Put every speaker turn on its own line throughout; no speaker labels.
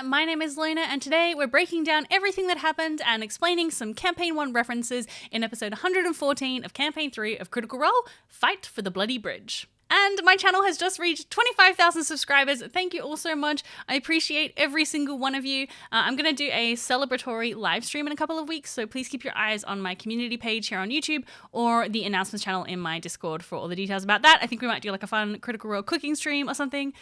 my name is Luna, and today we're breaking down everything that happened and explaining some Campaign 1 references in episode 114 of Campaign 3 of Critical Role, Fight for the Bloody Bridge. And my channel has just reached 25,000 subscribers. Thank you all so much. I appreciate every single one of you. I'm going to do a celebratory live stream in a couple of weeks, so please keep your eyes on my community page here on YouTube or the announcements channel in my Discord for all the details about that. I think we might do like a fun Critical Role cooking stream or something.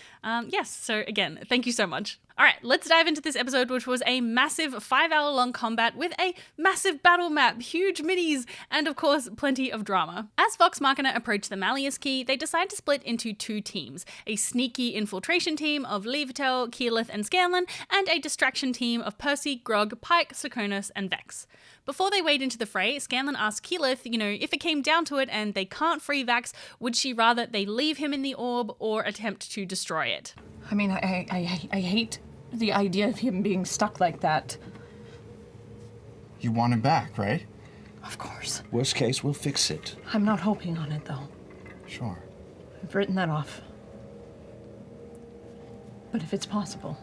Yes, so again, thank you so much. All right, let's dive into this episode, which was a massive 5-hour-long combat with a massive battle map, huge minis, and of course, plenty of drama. As Vox Machina approach the Malleus Key, they decide to split into two teams, a sneaky infiltration team of Levitel, Keyleth, and Scanlan, and a distraction team of Percy, Grog, Pike, Serkonos, and Vex. Before they wade into the fray, Scanlan asks Keyleth, if it came down to it and they can't free Vax, would she rather they leave him in the orb or attempt to destroy it?
I mean, I hate the idea of him being stuck like that.
You want him back, right?
Of course.
Worst case, we'll fix it.
I'm not hoping on it, though.
Sure.
I've written that off. But if it's possible...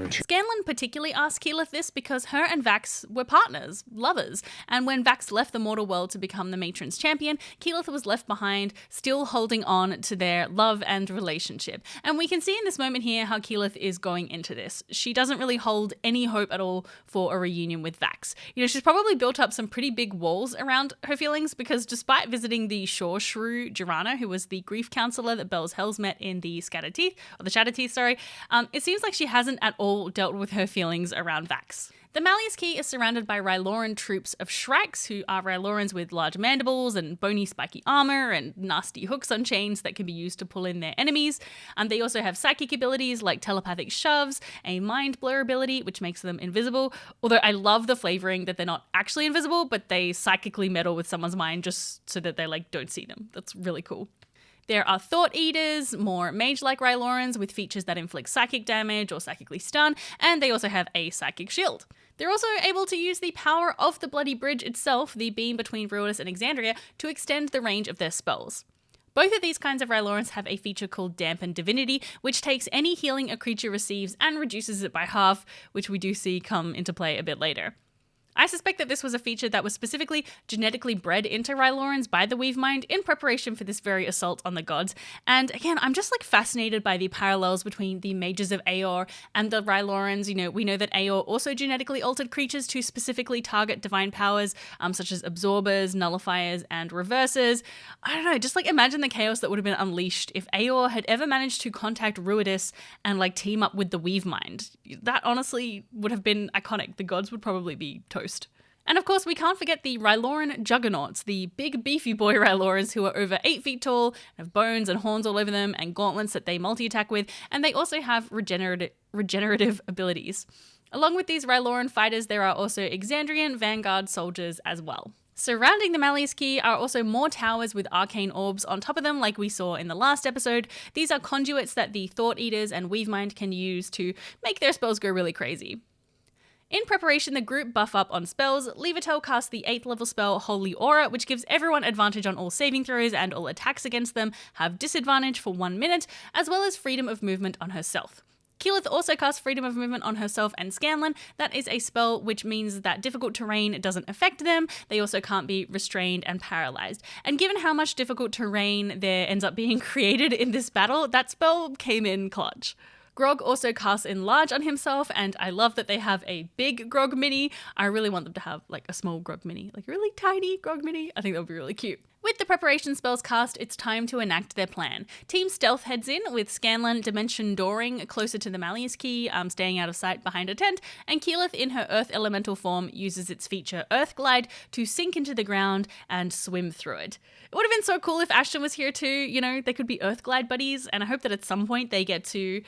Scanlan particularly asked Keyleth this because her and Vax were partners, lovers, and when Vax left the mortal world to become the matron's champion, Keyleth was left behind, still holding on to their love and relationship. And we can see in this moment here how Keyleth is going into this. She doesn't really hold any hope at all for a reunion with Vax. She's probably built up some pretty big walls around her feelings because despite visiting the Shore Shrew Jirana, who was the grief counselor that Belle's Hells met in the Shattered Teeth, it seems like she hasn't at all dealt with her feelings around Vax. The Malleus Key is surrounded by Ryloran troops of Shrikes, who are Rylorans with large mandibles and bony spiky armor and nasty hooks on chains that can be used to pull in their enemies. They also have psychic abilities like telepathic shoves, a mind blur ability, which makes them invisible, although I love the flavoring that they're not actually invisible, but they psychically meddle with someone's mind just so that they don't see them. That's really cool. There are Thought Eaters, more mage-like Rylorans with features that inflict psychic damage or psychically stun, and they also have a psychic shield. They're also able to use the power of the Bloody Bridge itself, the beam between Ruidus and Exandria, to extend the range of their spells. Both of these kinds of Rylorans have a feature called Dampen Divinity, which takes any healing a creature receives and reduces it by half, which we do see come into play a bit later. I suspect that this was a feature that was specifically genetically bred into Rylorans by the Weavemind in preparation for this very assault on the gods. And again, I'm just fascinated by the parallels between the mages of Aor and the Rylorans. We know that Aor also genetically altered creatures to specifically target divine powers, such as absorbers, nullifiers, and reversers. I don't know, just imagine the chaos that would have been unleashed if Aor had ever managed to contact Ruidus and team up with the Weavemind. That honestly would have been iconic. The gods would probably be toast. And of course, we can't forget the Ryloran juggernauts, the big beefy boy Rylorans who are over 8 feet tall, have bones and horns all over them, and gauntlets that they multi-attack with, and they also have regenerative abilities. Along with these Ryloran fighters, there are also Exandrian Vanguard soldiers as well. Surrounding the Malleus Key are also more towers with arcane orbs on top of them like we saw in the last episode. These are conduits that the Thought Eaters and Weavemind can use to make their spells go really crazy. In preparation, the group buff up on spells. Levitel casts the 8th level spell Holy Aura, which gives everyone advantage on all saving throws and all attacks against them have disadvantage for 1 minute, as well as freedom of movement on herself. Keyleth also casts freedom of movement on herself and Scanlan. That is a spell which means that difficult terrain doesn't affect them. They also can't be restrained and paralyzed. And given how much difficult terrain there ends up being created in this battle, that spell came in clutch. Grog also casts Enlarge on himself, and I love that they have a big Grog mini. I really want them to have a small Grog mini, a really tiny Grog mini. I think that would be really cute. With the preparation spells cast, it's time to enact their plan. Team Stealth heads in with Scanlan dimension dooring closer to the Malleus Key, staying out of sight behind a tent, and Keyleth in her Earth Elemental form uses its feature Earth Glide to sink into the ground and swim through it. It would have been so cool if Ashton was here too, they could be Earth Glide buddies, and I hope that at some point they get to,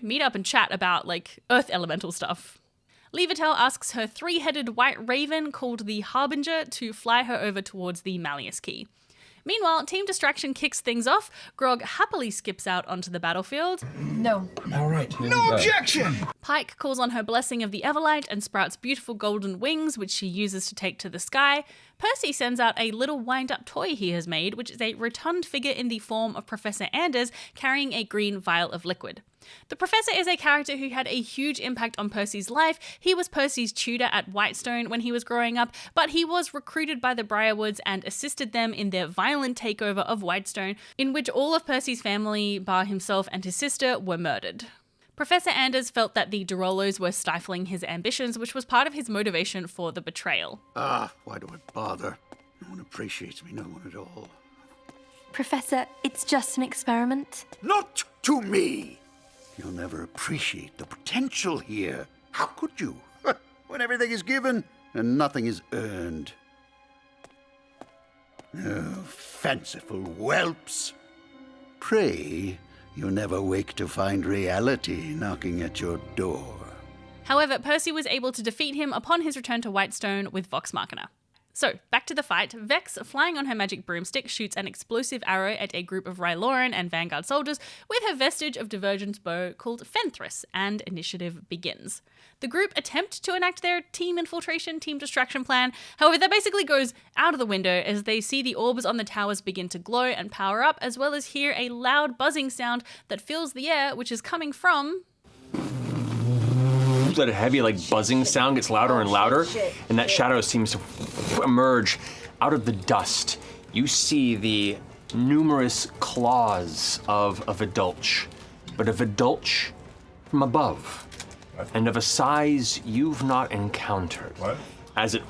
meet up and chat about Earth Elemental stuff. Levitel asks her 3-headed white raven called the Harbinger to fly her over towards the Malleus Key. Meanwhile, Team Distraction kicks things off. Grog happily skips out onto the battlefield.
No.
All right.
No objection!
Pike calls on her blessing of the Everlight and sprouts beautiful golden wings, which she uses to take to the sky. Percy sends out a little wind-up toy he has made, which is a rotund figure in the form of Professor Anders carrying a green vial of liquid. The Professor is a character who had a huge impact on Percy's life. He was Percy's tutor at Whitestone when he was growing up, but he was recruited by the Briarwoods and assisted them in their violent takeover of Whitestone, in which all of Percy's family, bar himself and his sister, were murdered. Professor Anders felt that the Dorollos were stifling his ambitions, which was part of his motivation for the betrayal.
Why do I bother? No one appreciates me, no one at all.
Professor, it's just an experiment.
Not to me! You'll never appreciate the potential here. How could you? When everything is given and nothing is earned. Oh, fanciful whelps. Pray you never wake to find reality knocking at your door.
However, Percy was able to defeat him upon his return to Whitestone with Vox Machina. So, back to the fight. Vex, flying on her magic broomstick, shoots an explosive arrow at a group of Ryloran and Vanguard soldiers with her vestige of divergence bow called Fenthras, and initiative begins. The group attempt to enact their team infiltration, team distraction plan. However, that basically goes out of the window as they see the orbs on the towers begin to glow and power up, as well as hear a loud buzzing sound that fills the air, which is coming from...
That heavy, buzzing sound gets louder and louder, and that shadow seems to emerge out of the dust. You see the numerous claws of a Vidulch, but a Vidulch from above, and of a size you've not encountered.
What?
As it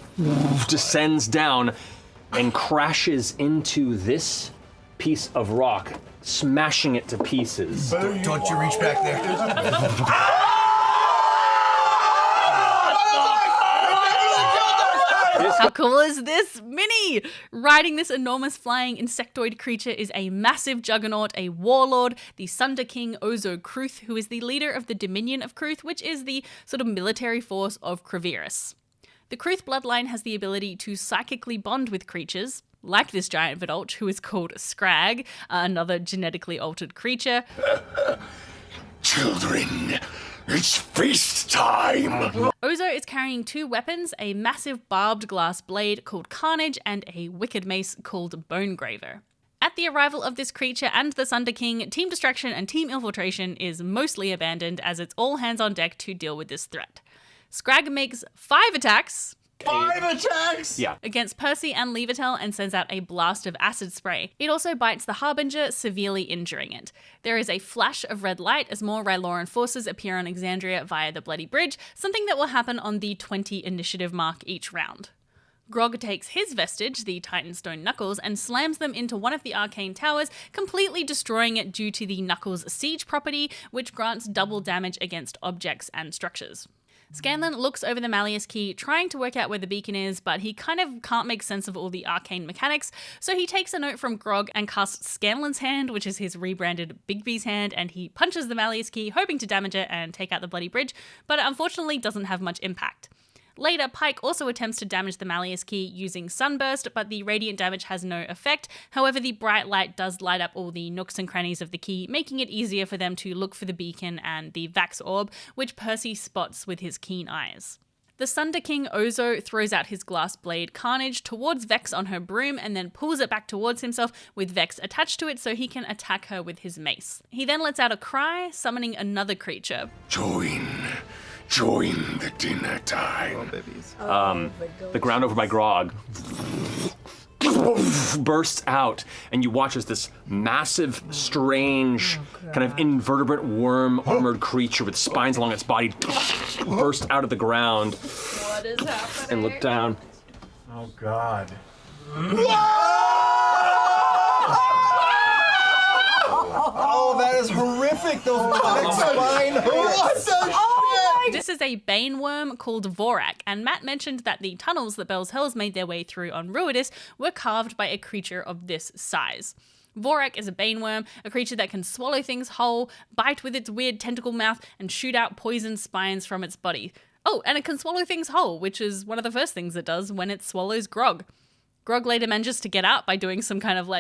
descends down and crashes into this piece of rock, smashing it to pieces.
Don't you reach back there.
How cool is this mini? Riding this enormous flying insectoid creature is a massive juggernaut, a warlord, the Sunder King Ozo Kruth, who is the leader of the Dominion of Kruth, which is the sort of military force of Kravirus. The Kruth bloodline has the ability to psychically bond with creatures, like this giant Vidulch, who is called Scrag, another genetically altered creature.
Children, it's feast time!
Ozo is carrying two weapons, a massive barbed glass blade called Carnage and a wicked mace called Bonegraver. At the arrival of this creature and the Sunder King, Team Distraction and Team Infiltration is mostly abandoned as it's all hands on deck to deal with this threat. Scrag makes 5 attacks.
5 attacks?
Yeah.
Against Percy and Levitel and sends out a blast of acid spray. It also bites the Harbinger, severely injuring it. There is a flash of red light as more Ryloran forces appear on Exandria via the Bloody Bridge, something that will happen on the 20 initiative mark each round. Grog takes his vestige, the Titanstone Knuckles, and slams them into one of the arcane towers, completely destroying it due to the Knuckles siege property, which grants double damage against objects and structures. Scanlan looks over the Malleus key, trying to work out where the beacon is, but he kind of can't make sense of all the arcane mechanics, so he takes a note from Grog and casts Scanlan's hand, which is his rebranded Bigby's hand, and he punches the Malleus key, hoping to damage it and take out the Bloody Bridge, but it unfortunately doesn't have much impact. Later, Pike also attempts to damage the Malleus key using Sunburst, but the radiant damage has no effect. However, the bright light does light up all the nooks and crannies of the key, making it easier for them to look for the beacon and the Vax orb, which Percy spots with his keen eyes. The Sunder King Ozo throws out his glass blade Carnage towards Vex on her broom and then pulls it back towards himself with Vex attached to it so he can attack her with his mace. He then lets out a cry, summoning another creature.
Join the dinner time.
The ground over by Grog bursts out, and you watch as this massive, strange, kind of invertebrate worm armored creature with spines along its body burst out of the ground.
What is happening?
And look down.
Oh, God.
Oh, that is horrific. Those spine hurts. What the shit?
This is a bane worm called Vorak, and Matt mentioned that the tunnels that Bell's Hells made their way through on Ruidus were carved by a creature of this size. Vorak is a bane worm, a creature that can swallow things whole, bite with its weird tentacle mouth, and shoot out poison spines from its body. Oh, and it can swallow things whole, which is one of the first things it does when it swallows Grog. Grog later manages to get out by doing some kind of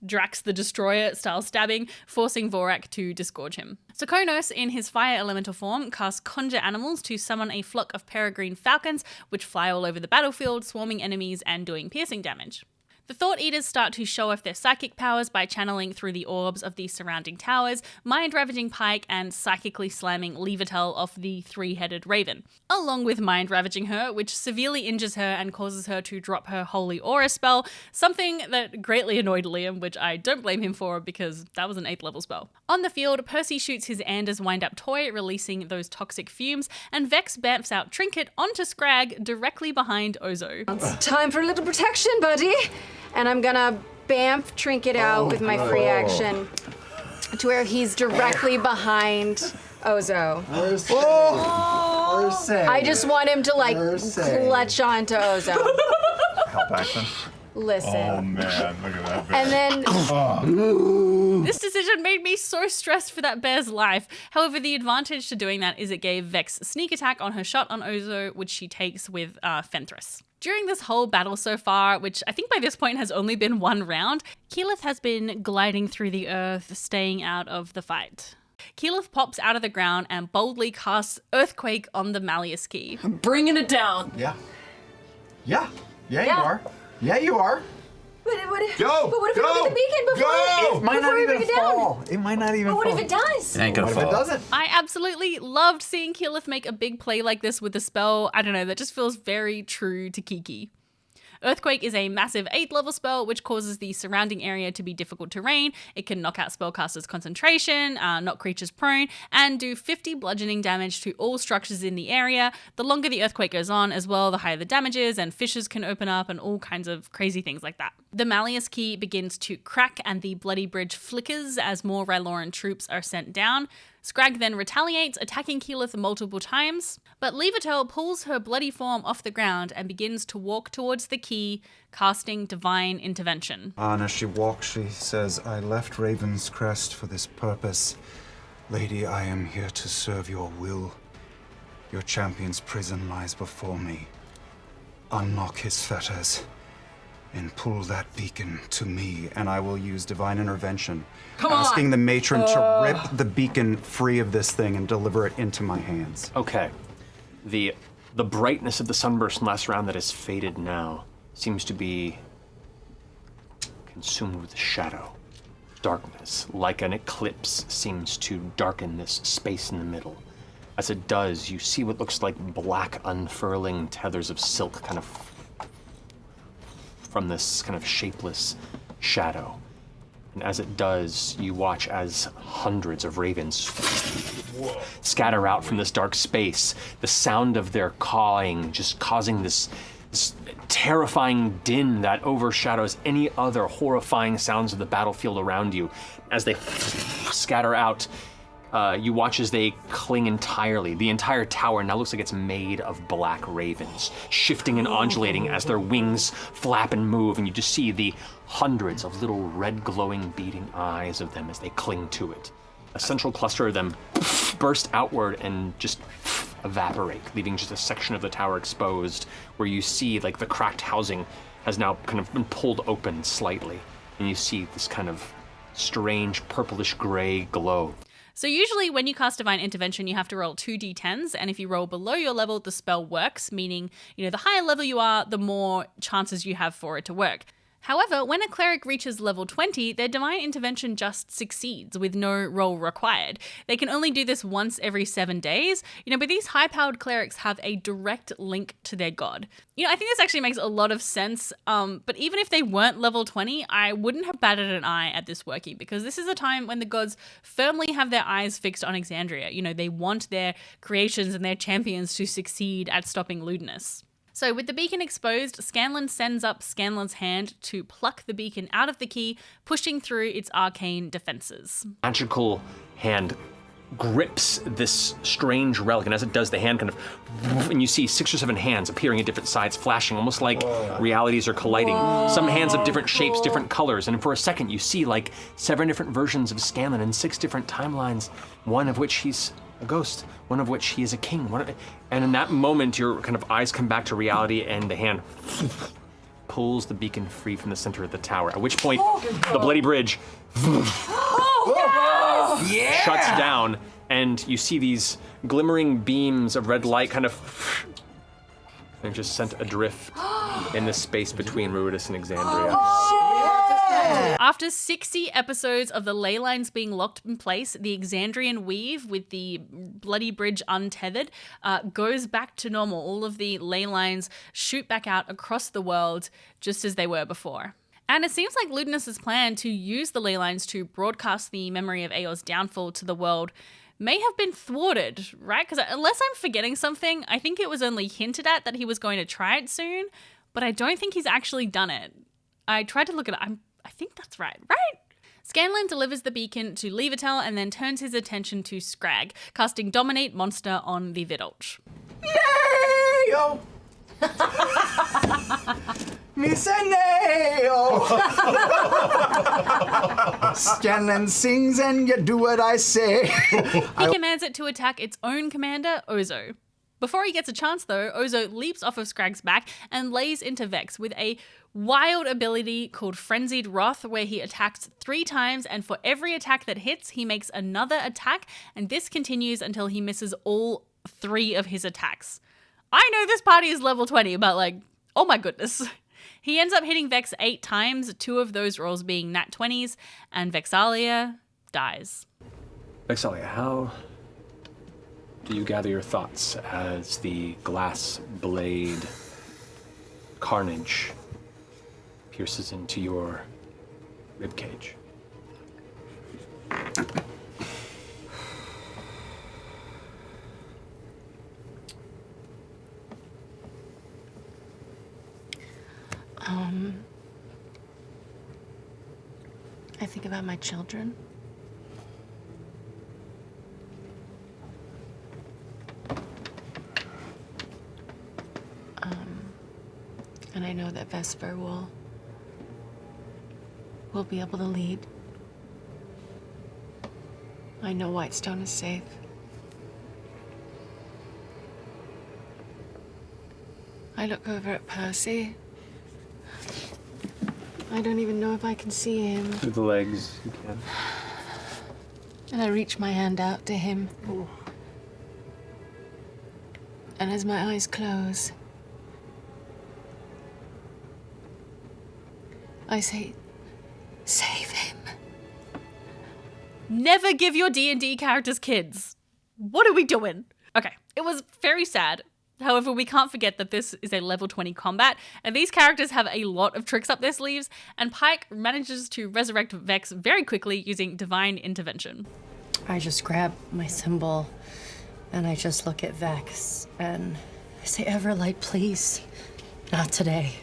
Drax the Destroyer style stabbing, forcing Vorak to disgorge him. Sokonos, in his fire elemental form, casts Conjure Animals to summon a flock of peregrine falcons, which fly all over the battlefield, swarming enemies and doing piercing damage. The Thought Eaters start to show off their psychic powers by channeling through the orbs of the surrounding towers, mind-ravaging Pike and psychically slamming Levitel off the three-headed raven, along with mind-ravaging her, which severely injures her and causes her to drop her Holy Aura spell, something that greatly annoyed Liam, which I don't blame him for because that was an 8th level spell. On the field, Percy shoots his Anders wind-up toy, releasing those toxic fumes, and Vex bamfs out Trinket onto Scrag directly behind Ozo.
It's time for a little protection, buddy. And I'm gonna bamf Trinket out with my free action to where he's directly behind Ozo. I just want him to like clutch onto Ozo.
Help action.
Listen.
Oh man, look at that.
And then
This decision made me so stressed for that bear's life. However, the advantage to doing that is it gave Vex sneak attack on her shot on Ozo, which she takes with Fenthras. During this whole battle so far, which I think by this point has only been one round, Keyleth has been gliding through the earth, staying out of the fight. Keyleth pops out of the ground and boldly casts Earthquake on the Malleus key.
Bringing it down.
Yeah, you are. Yeah, you are.
Go! But what if we don't get the beacon before?
It might not even fall. It might not even fall.
What if it does?
It ain't gonna
What if
fall.
it doesn't?
I absolutely loved seeing Keyleth make a big play like this with the spell. I don't know, that just feels very true to Kiki. Earthquake is a massive 8th level spell which causes the surrounding area to be difficult terrain. It can knock out spellcasters' concentration, knock creatures prone, and do 50 bludgeoning damage to all structures in the area. The longer the earthquake goes on as well, the higher the damage is, and fissures can open up and all kinds of crazy things like that. The Malleus key begins to crack and the bloody bridge flickers as more Ryloran troops are sent down. Scrag then retaliates, attacking Keyleth multiple times, but Levitel pulls her bloody form off the ground and begins to walk towards the key, casting Divine Intervention.
And as she walks, she says, I left Raven's Crest for this purpose. Lady, I am here to serve your will. Your champion's prison lies before me. Unlock his fetters and pull that beacon to me, and I will use Divine Intervention, asking the matron to rip the beacon free of this thing and deliver it into my hands.
Okay. The brightness of the sunburst from last round that has faded now seems to be consumed with shadow. Darkness, like an eclipse, seems to darken this space in the middle. As it does, you see what looks like black unfurling tethers of silk kind of from this kind of shapeless shadow. And as it does, you watch as hundreds of ravens scatter out from this dark space, the sound of their cawing just causing this terrifying din that overshadows any other horrifying sounds of the battlefield around you. As they scatter out, you watch as they cling entirely. The entire tower now looks like it's made of black ravens, shifting and undulating as their wings flap and move, and you just see the hundreds of little red glowing beating eyes of them as they cling to it. A central cluster of them burst outward and just evaporate, leaving just a section of the tower exposed, where you see like the cracked housing has now kind of been pulled open slightly, and you see this kind of strange purplish gray glow.
So usually when you cast Divine Intervention, you have to roll 2d10s, and if you roll below your level, the spell works, meaning, the higher level you are, the more chances you have for it to work. However, when a cleric reaches level 20, their Divine Intervention just succeeds with no roll required. They can only do this once every 7 days, but these high-powered clerics have a direct link to their god. I think this actually makes a lot of sense, but even if they weren't level 20, I wouldn't have batted an eye at this working, because this is a time when the gods firmly have their eyes fixed on Exandria. They want their creations and their champions to succeed at stopping lewdness. So with the beacon exposed, Scanlan sends up Scanlan's hand to pluck the beacon out of the key, pushing through its arcane defenses.
Magical hand grips this strange relic, and as it does, the hand kind of, and you see 6 or 7 hands appearing at different sides, flashing, almost like realities are colliding. Some hands of different shapes, different colors, and for a second you see like 7 different versions of Scanlan in 6 different timelines, one of which he's a ghost, one of which he is a king. And in that moment, your kind of eyes come back to reality, and the hand pulls the beacon free from the center of the tower, at which point the bloody bridge shuts down, and you see these glimmering beams of red light kind of and just sent adrift in the space between Ruidus and Exandria.
After 60 episodes of the ley lines being locked in place, the Exandrian weave with the bloody bridge untethered goes back to normal. All of the ley lines shoot back out across the world just as they were before. And it seems like Ludinus's plan to use the ley lines to broadcast the memory of Eor's downfall to the world may have been thwarted, right? Because unless I'm forgetting something, I think it was only hinted at that he was going to try it soon, but I don't think he's actually done it. I tried to look at it. I think that's right? Scanlan delivers the beacon to Levitel and then turns his attention to Scrag, casting Dominate Monster on the Vidulch.
Neo! Neo! Scanlan sings and you do what I say.
He commands it to attack its own commander, Ozo. Before he gets a chance, though, Ozo leaps off of Scrag's back and lays into Vex with a wild ability called Frenzied Wrath, where he attacks 3 times, and for every attack that hits, he makes another attack, and this continues until he misses all 3 of his attacks. I know this party is level 20, but like, oh my goodness. He ends up hitting Vex 8 times, 2 of those rolls being nat 20s, and Vexalia dies.
Vexalia, how do you gather your thoughts as the glass blade carnage pierces into your ribcage?
I think about my children. And I know that Vesper will be able to lead. I know Whitestone is safe. I look over at Percy. I don't even know if I can see him.
Through the legs, you can.
And I reach my hand out to him. Ooh. And as my eyes close, I say, save him.
Never give your D&D characters kids. What are we doing? Okay, it was very sad. However, we can't forget that this is a level 20 combat, and these characters have a lot of tricks up their sleeves, and Pike manages to resurrect Vex very quickly using Divine Intervention.
I just grab my symbol, and I just look at Vex, and I say, Everlight, please. Not today.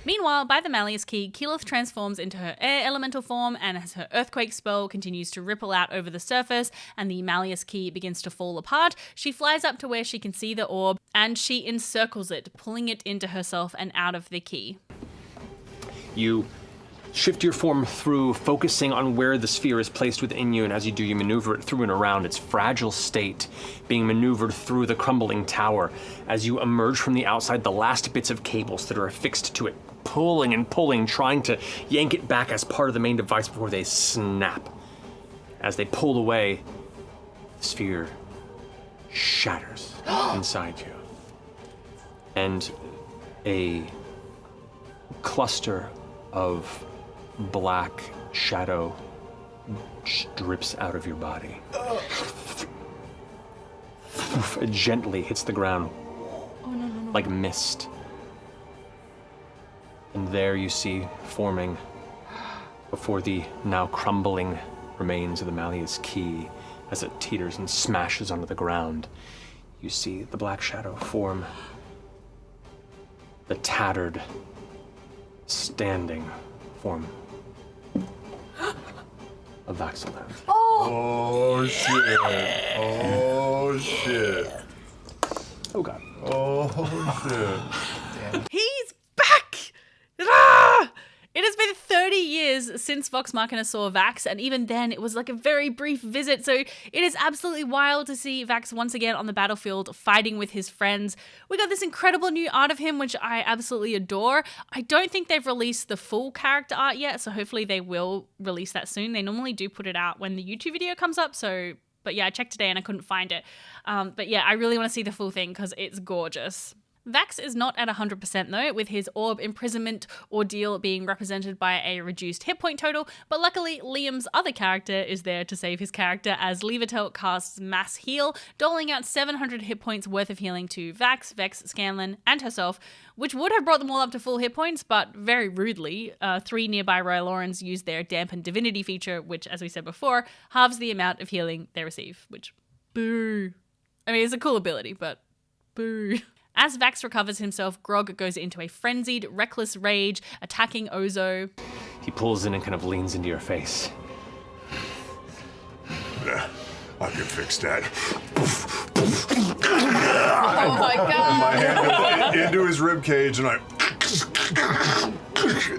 Meanwhile, by the Malleus Key, Keyleth transforms into her air elemental form, and as her earthquake spell continues to ripple out over the surface and the Malleus Key begins to fall apart, she flies up to where she can see the orb, and she encircles it, pulling it into herself and out of the key.
You shift your form through, focusing on where the sphere is placed within you, and as you do, you maneuver it through and around its fragile state, being maneuvered through the crumbling tower. As you emerge from the outside, the last bits of cables that are affixed to it, pulling and pulling, trying to yank it back as part of the main device before they snap. As they pull away, the sphere shatters inside you. And a cluster of black shadow drips out of your body. It gently hits the ground like mist. And there you see forming before the now crumbling remains of the Malleus Key as it teeters and smashes onto the ground. You see the black shadow form the tattered, standing form of Vaxaland.
Oh shit. Oh shit.
Oh god.
Oh shit.
He's back! Ah! It has been 30 years since Vox Machina saw Vax, and even then it was like a very brief visit, so it is absolutely wild to see Vax once again on the battlefield fighting with his friends. We got this incredible new art of him, which I absolutely adore. I don't think they've released the full character art yet, so hopefully they will release that soon. They normally do put it out when the YouTube video comes up, so... But yeah, I checked today and I couldn't find it. But yeah, I really want to see the full thing because it's gorgeous. Vax is not at 100% though, with his orb imprisonment ordeal being represented by a reduced hit point total, but luckily Liam's other character is there to save his character as Levitel casts Mass Heal, doling out 700 hit points worth of healing to Vax, Vex, Scanlan, and herself, which would have brought them all up to full hit points, but very rudely, 3 nearby Rylorans use their Dampen Divinity feature, which, as we said before, halves the amount of healing they receive, which, boo. I mean, it's a cool ability, but boo. As Vax recovers himself, Grog goes into a frenzied, reckless rage, attacking Ozo.
He pulls in and kind of leans into your face.
I can fix that.
Oh my god.
My hand into his rib cage and I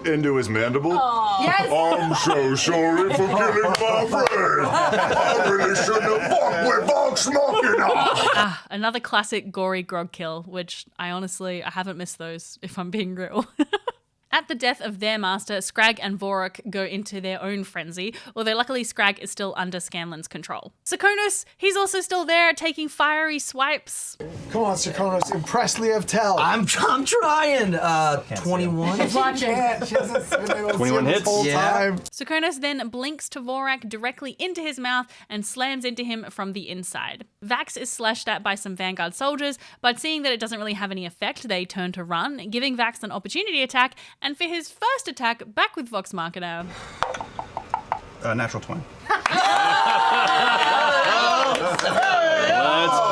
into his mandible.
Yes.
I'm so sorry for killing my friend. I really shouldn't have fucked with Vox Machina.
Another classic gory Grog kill, which I haven't missed those, if I'm being real. At the death of their master, Scrag and Vorok go into their own frenzy, although luckily Scrag is still under Scanlan's control. Serkonos, he's also still there, taking fiery swipes.
Come on, Serkonos, impress Leotel.
I'm trying. 21.
He's watching. She hasn't been able to
21
see him
hits.
this whole time.
Serkonos then blinks to Vorak directly into his mouth and slams into him from the inside. Vax is slashed at by some Vanguard soldiers, but seeing that it doesn't really have any effect, they turn to run, giving Vax an opportunity attack, and for his first attack, back with Vox Machina.
Natural 20.
Let's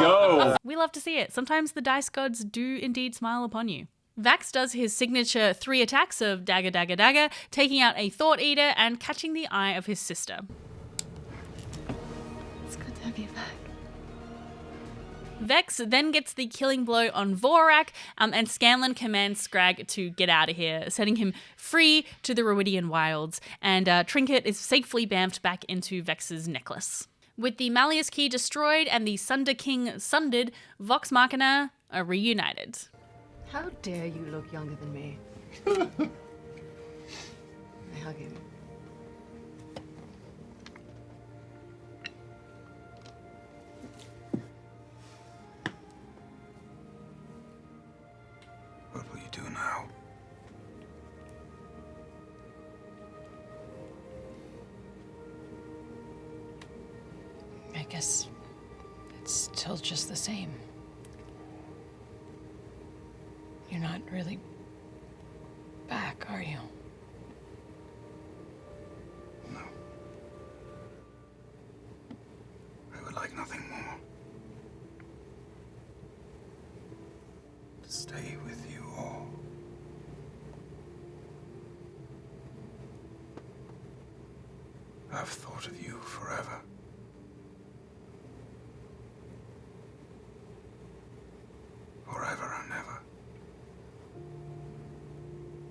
go.
We love to see it. Sometimes the dice gods do indeed smile upon you. Vax does his signature 3 attacks of dagger, dagger, dagger, taking out a Thought Eater and catching the eye of his sister.
It's good to have you back.
Vex then gets the killing blow on Vorak, and Scanlan commands Scrag to get out of here, setting him free to the Ruidian wilds, and Trinket is safely bamfed back into Vex's necklace. With the Malleus Key destroyed and the Sunder King sundered, Vox Machina are reunited.
How dare you look younger than me? I hug you.
What will you do now?
I guess it's still just the same. You're not really back, are you?
No. I would like nothing more. To stay with you all. I've thought of you forever. Forever and ever.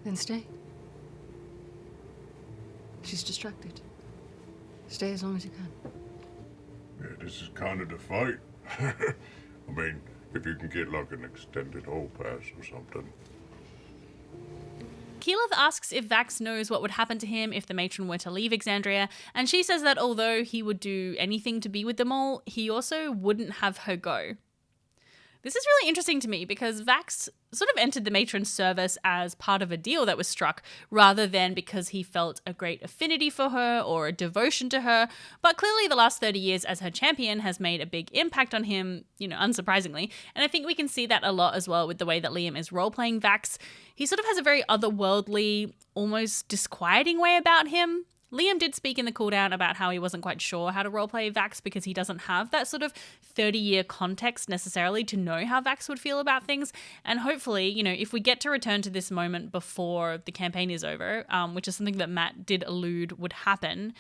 Then stay. She's distracted. Stay as long as you can.
Yeah, this is kind of the fight. I mean, if you can get like an extended hall pass or something.
Keyleth asks if Vax knows what would happen to him if the matron were to leave Exandria, and she says that although he would do anything to be with them all, he also wouldn't have her go. This is really interesting to me because Vax sort of entered the matron's service as part of a deal that was struck rather than because he felt a great affinity for her or a devotion to her. But clearly the last 30 years as her champion has made a big impact on him, unsurprisingly. And I think we can see that a lot as well with the way that Liam is role-playing Vax. He sort of has a very otherworldly, almost disquieting way about him. Liam did speak in the cooldown about how he wasn't quite sure how to roleplay Vax because he doesn't have that sort of 30-year context necessarily to know how Vax would feel about things. And hopefully, if we get to return to this moment before the campaign is over, which is something that Matt did allude would happen,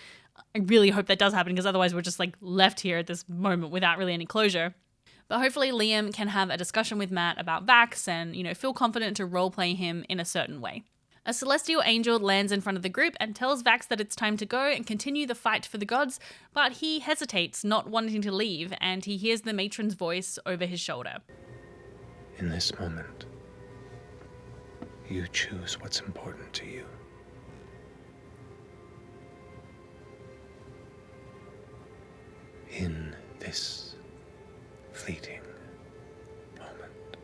I really hope that does happen because otherwise we're just left here at this moment without really any closure. But hopefully Liam can have a discussion with Matt about Vax and, feel confident to roleplay him in a certain way. A celestial angel lands in front of the group and tells Vax that it's time to go and continue the fight for the gods, but he hesitates, not wanting to leave, and he hears the matron's voice over his shoulder.
In this moment, you choose what's important to you. In this fleeting moment.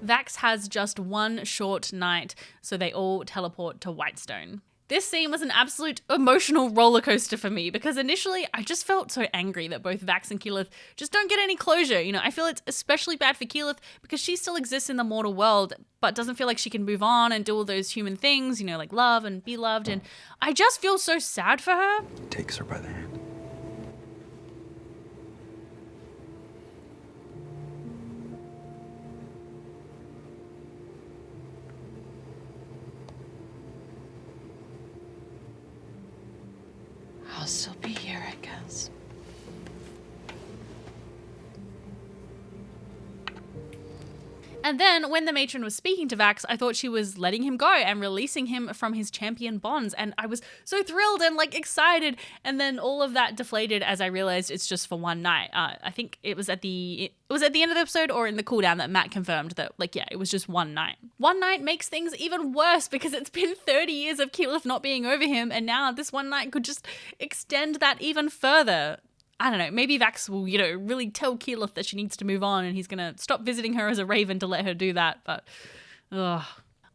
Vax has just one short night, so they all teleport to Whitestone. This scene was an absolute emotional roller coaster for me because initially I just felt so angry that both Vax and Keyleth just don't get any closure. You know, I feel it's especially bad for Keyleth because she still exists in the mortal world but doesn't feel like she can move on and do all those human things, you know, like love and be loved, and I just feel so sad for her.
Takes her by the hand.
I'll still be here, I guess.
And then when the matron was speaking to Vax, I thought she was letting him go and releasing him from his champion bonds. And I was so thrilled and like excited. And then all of that deflated as I realized it's just for one night. I think it was at the end of the episode or in the cooldown that Matt confirmed that, like, yeah, it was just one night. One night makes things even worse because it's been 30 years of Keyleth not being over him. And now this one night could just extend that even further. I don't know, maybe Vax will, you know, really tell Keyleth that she needs to move on and he's going to stop visiting her as a raven to let her do that, but ugh.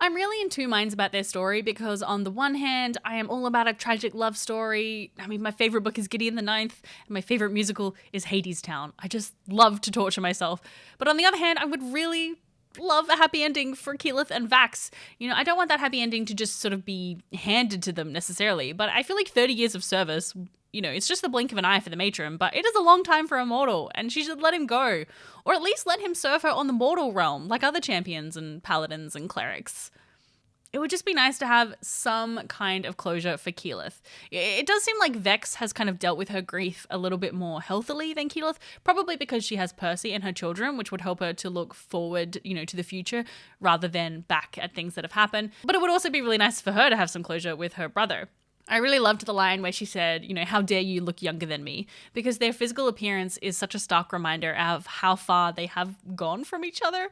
I'm really in two minds about their story because on the one hand, I am all about a tragic love story. I mean, my favorite book is Gideon the Ninth and my favorite musical is Hadestown. I just love to torture myself. But on the other hand, I would really love a happy ending for Keyleth and Vax. You know, I don't want that happy ending to just sort of be handed to them necessarily, but I feel like 30 years of service, you know, it's just the blink of an eye for the matron, but it is a long time for a mortal, and she should let him go. Or at least let him serve her on the mortal realm, like other champions and paladins and clerics. It would just be nice to have some kind of closure for Keyleth. It does seem like Vex has kind of dealt with her grief a little bit more healthily than Keyleth, probably because she has Percy and her children, which would help her to look forward, you know, to the future rather than back at things that have happened. But it would also be really nice for her to have some closure with her brother. I really loved the line where she said, you know, how dare you look younger than me? Because their physical appearance is such a stark reminder of how far they have gone from each other.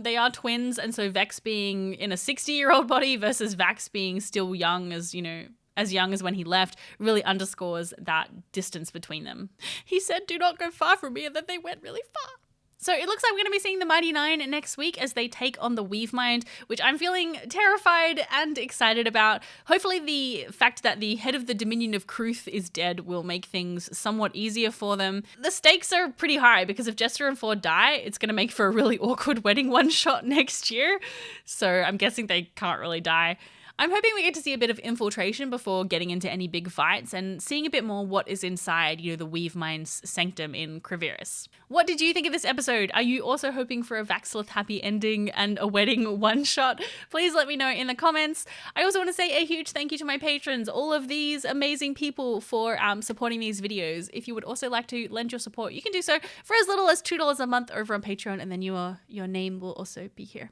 They are twins, and so Vex being in a 60-year-old body versus Vax being still young as, you know, as young as when he left, really underscores that distance between them. He said, do not go far from me, and then they went really far. So it looks like we're going to be seeing the Mighty Nine next week as they take on the Weavemind, which I'm feeling terrified and excited about. Hopefully the fact that the head of the Dominion of Kruth is dead will make things somewhat easier for them. The stakes are pretty high because if Jester and Ford die, it's going to make for a really awkward wedding one-shot next year. So I'm guessing they can't really die. I'm hoping we get to see a bit of infiltration before getting into any big fights and seeing a bit more what is inside, you know, the Weavemind's sanctum in Criveris. What did you think of this episode? Are you also hoping for a Vaxleth happy ending and a wedding one-shot? Please let me know in the comments. I also want to say a huge thank you to my patrons, all of these amazing people for supporting these videos. If you would also like to lend your support, you can do so for as little as $2 a month over on Patreon, and then your name will also be here.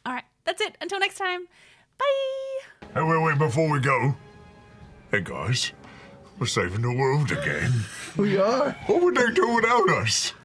All right, that's it. Until next time. Bye!
Hey, wait, before we go. Hey, guys. We're saving the world again.
We are.
What would they do without us?